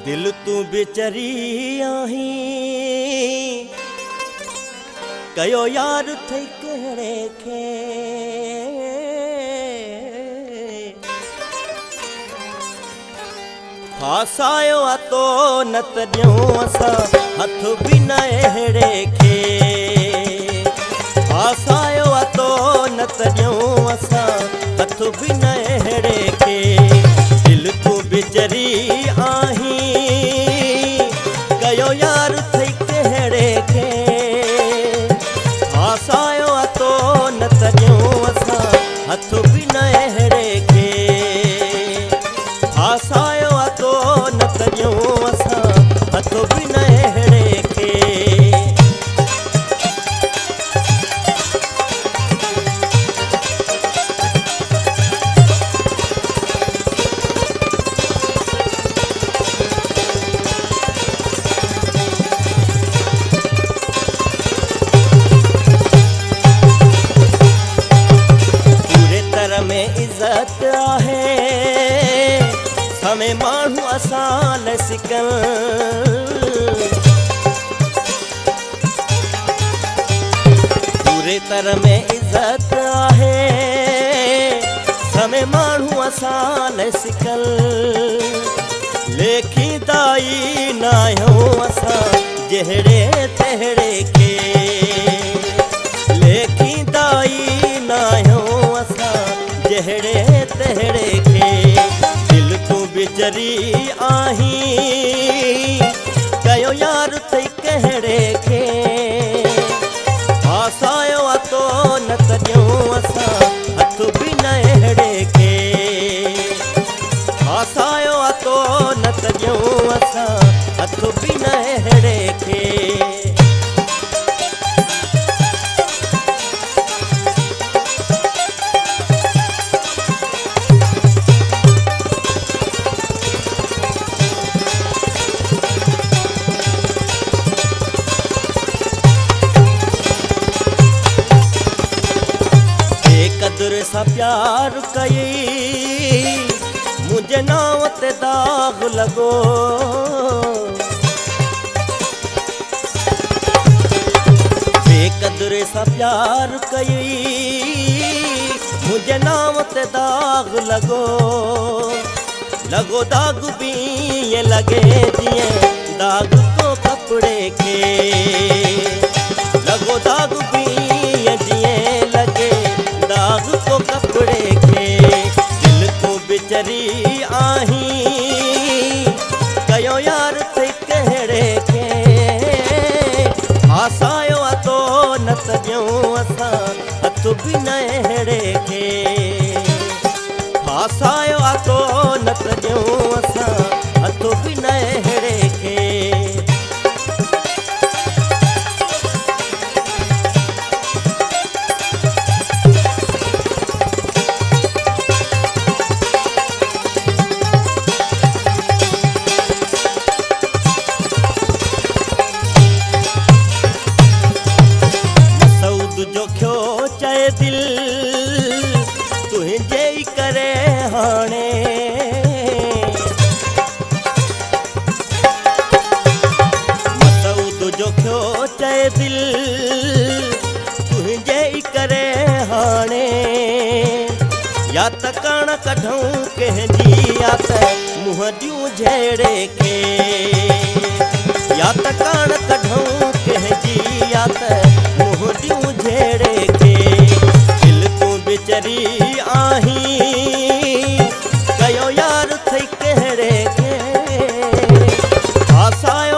दिल तू बेचरी आही कयो यार थई कहिड़े खे फासायो आ तो न त ॾियूं असां हथ बि न अहिड़े खे फासायो आ तो न त ॾियूं असां हथ बि न अहिड़े खे दिल तू बेचरी आही कयो यार थई कहिड़े खे फासायो आ तो न त ॾियूं असां हथ बि न अहिड़े खे फासायो आ तो न त ॾियूं असां हथ बि न अहिड़े खे में इज्जत आहे हमें माण्हू असां लाइ सिकल पूरे तरह में इज्जत आहे हमें माण्हू असां लाइ सिकल लेखींदाई न आहियूं असां जहिड़े तहिड़े खे लेखींदाई न आहियूं असां जहिड़े तहिड़े खे दिल तू बेचरी आही कयो यार थई कहिड़े खे फासायो आ तो न त ॾियूं असां हथ बि न अहिड़े खे फासायो आ तो न त ॾियूं असां हथ बि न अहिड़े खे कदर सा प्यार कई मुझे नाव ते दाग लगो बेकदर सा प्यार कई मुझे नाव ते दाग लगो लगो दाग भी ये लगे दिए दाग तो कपड़े के लगो दाग भी ये दिए लगे दाग को कपड़े के दिल को बेचरी आही कयो यार थई कहिड़े खे फासायो आ तो न त ॾियूं असां हथ बि न अहिड़े खे फासायो आ तो न त ॾियूं असां हथ बि न अहिड़े खे जो खियो चए दिल तुंहिंजे ई करे हाणे मसूद जो खियो चए दिल तुंहिंजे ई करे हाणे या त कण कढूं कंहिंजी या त मुंहं ॾियूं जहिड़े खे या त कण कढूं कंहिंजी या त मुंहं ॾियूं जहिड़े खे दिल तू बेचरी आही कयो यार थई कहिड़े खे फासायो